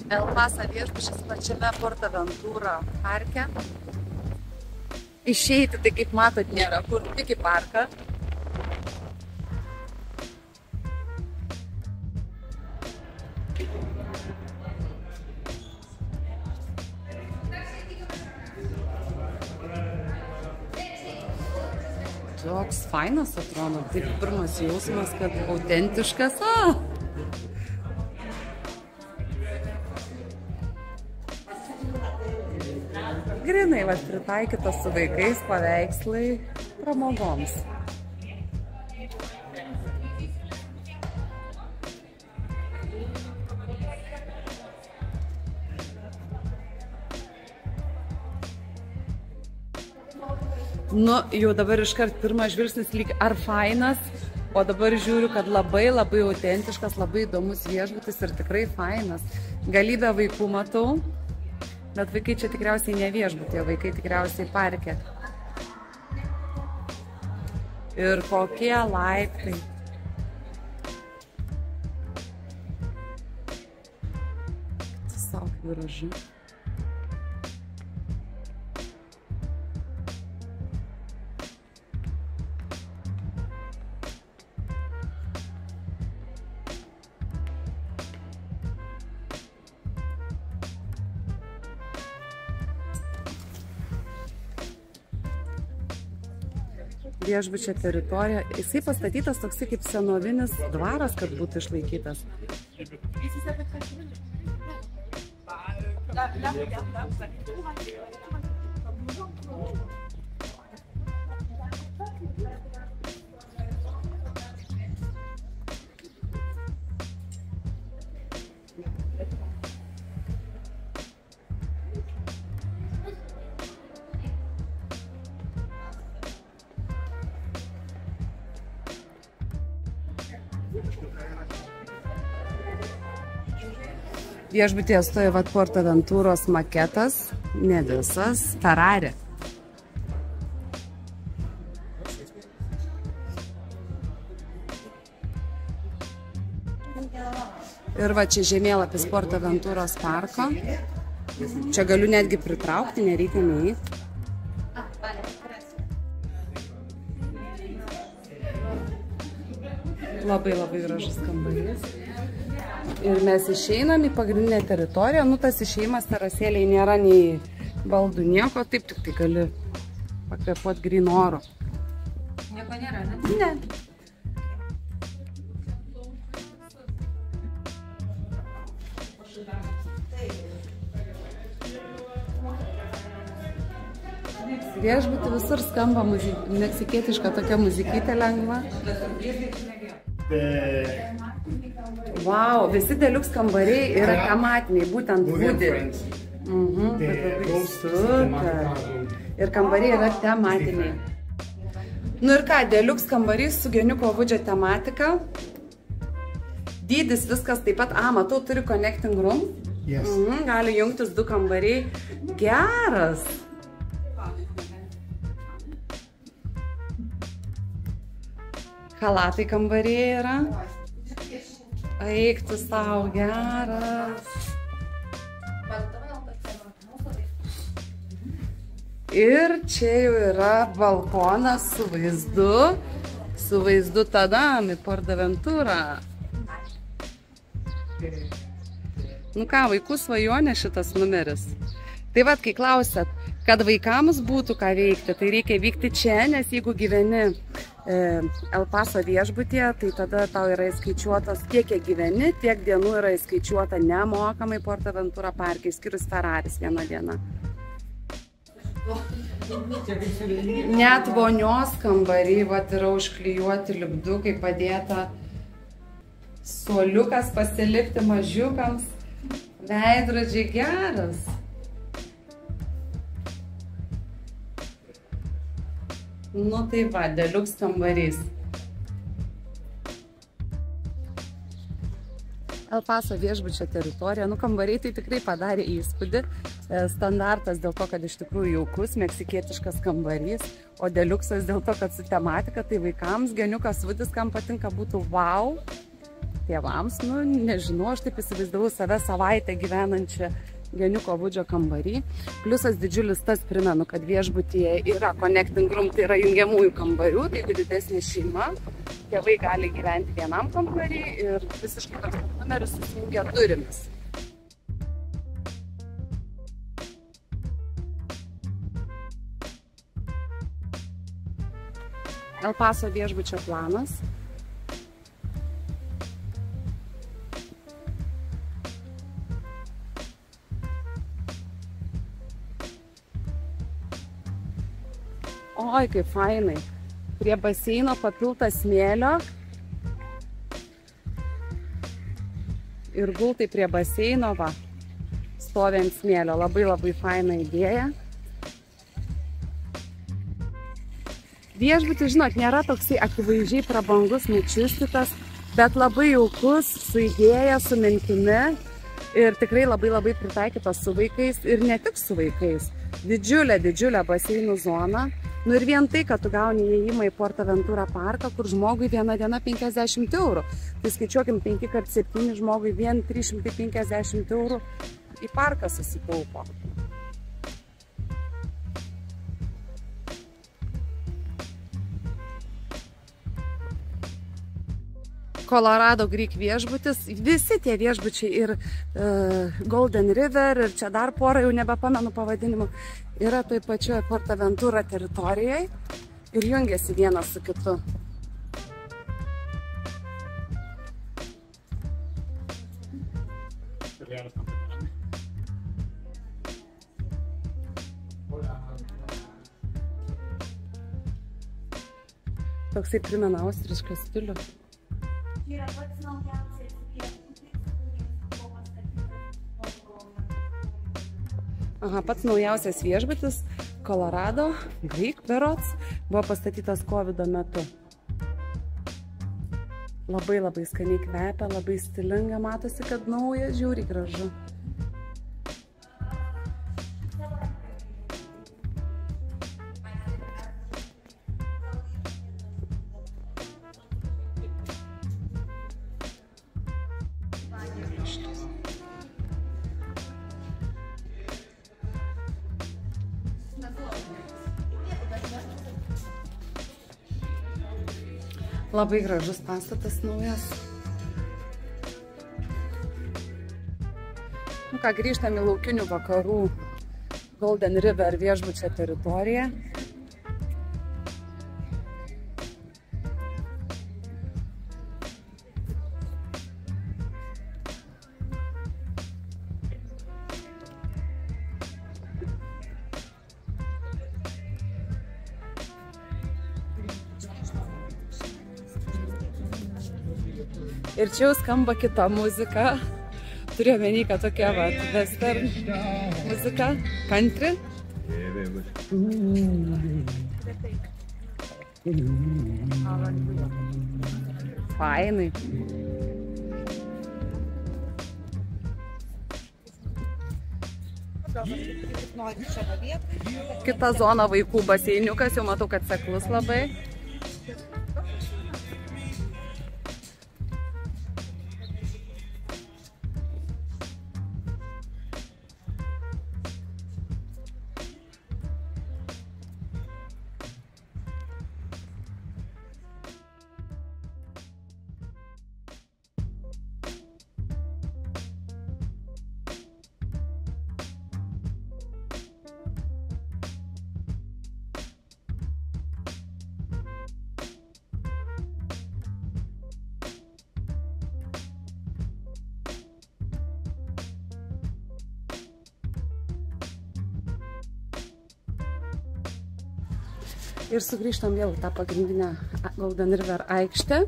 El Paso viešbutis pačiame Portaventura parke. Išeiti, tai kaip matot, nėra kur, tik į parką. Toks fainas atrodo, taip pirmas jausmas, kad autentiškas. Grinai, pritaikytas su vaikais paveikslai pramogoms. Nu, jau dabar iškart pirmas žvilgsnis lyg ar fainas, o dabar žiūriu, kad labai autentiškas, labai įdomus viešbutis ir tikrai fainas. Galybę vaikų matau, bet vaikai čia tikriausiai ne viešbutyje, vaikai tikriausiai parke. Ir kokie laiptai. Tiesiog gražu. Viešbučio teritorija. Jisai pastatytas toksai kaip senovinis dvaras, kad būtų išlaikytas. Viešbutyje stoja Portaventuros maketas, ne visas, Ferrari. Ir va čia žemėlapis Portaventuros parko. Čia galiu netgi pritraukti, nereikia neįti. Labai gražus kambarys. Ir mes išeinam į pagrindinę teritoriją. Nu, tas išėjimas terasėliai nėra nei baldų, nieko. Taip, tik tai gali pakvėpuoti grynu oru. Nieko nėra, ne? Ne. Viešbuty visur skamba meksikietiška tokia muzikytė lengva. Wow, visi deliuks kambariai yra tematiniai, būtent Woody. Super. Ir kambariai yra tematiniai. Nu ir ką, deliuks kambarys su geniuko Woodžio tematika. Dydis viskas taip pat, matau, turi connecting room. Gali jungtis 2 kambariai. Geras. Halatai kambariai yra. Eik tu savo, geras. Ir čia jau yra balkonas su vaizdu tadam į Portaventurą. Nu ką, vaikų svajonė šitas numeris. Tai vat, kai klausėt, kad vaikams būtų ką veikti, tai reikia vykti čia, nes jeigu gyveni El Paso viešbutyje, tai tada tau yra įskaičiuotos tiek, kiek gyveni, tiek dienų yra įskaičiuota nemokamai Portaventura parke, išskyrus Ferraris vieną dieną. Net vonios kambariai vat yra užklijuoti lipdukai, padėta suoliukas pasilikti mažiukams, veidrodžiai geras. Nu tai va, deliuks kambarys. El Paso viešbučio teritorija. Nu, kambariai tai tikrai padarė įspūdį. Standartas dėl to, kad iš tikrųjų jaukus, meksikietiškas kambarys, o deliuksas dėl to, kad su tematika, tai vaikams geniukas Woodis, kam patinka, būtų wow. tėvams, nu, nežinau, aš taip įsivaizdavau save savaitę gyvenančią Geniuko Vudžio kambarį. Pliusas didžiulis tas, primenu, kad viešbutyje yra connecting room, tai yra jungiamųjų kambarių, tai didesnė šeima. Tėvai gali gyventi vienam kambarį ir visiškai toks numeris susijungia durimis. El Paso viešbučio planas. Oi, kaip fainai. Prie baseino papilta smėlio. Ir gultai prie baseino, va, stovi ant smėlio. Labai faina idėja. Viešbutis, žinot, nėra toksai akivaizdžiai prabangus, nučiustytas, bet labai jaukus, su idėja, su mintimi ir tikrai labai pritaikytas su vaikais ir ne tik su vaikais. Didžiulė baseinų zona. Nu ir vien tai, kad tu gauni įėjimą į PortAventura parką, kur žmogui viena diena 50 €. Tai skaičiuokim 5x7 žmogui vien 350 € į parką susitaupo. Colorado Creek viešbutis, visi tie viešbučiai ir Golden River ir čia dar porą, jau nebepamenu pavadinimu, yra toj pačioje PortAventura teritorijoje ir jungiasi vienas su kitu. Toksai primena austrišką stilių. Yra pats naujausias viešbutis, kuris buvo pastatytas. Aha, pats naujausias viešbutis Colorado Creek berods buvo pastatytas COVID metu. Labai skaniai kvepia, labai stilinga, matosi, kad naujas, žiūri gražu. Labai gražus pastatas naujas. Nu ką, grįžtam į laukinių vakarų Golden River viešbučio teritoriją. Ir čia jau skamba kita muzika. Turiu omeny, kad tokia va, western muzika, country. Fainai. Kita zona vaikų baseiniukas, jau matau, kad seklus labai. Ir sugrįžtam vėl į tą pagrindinę Golden River aikštę.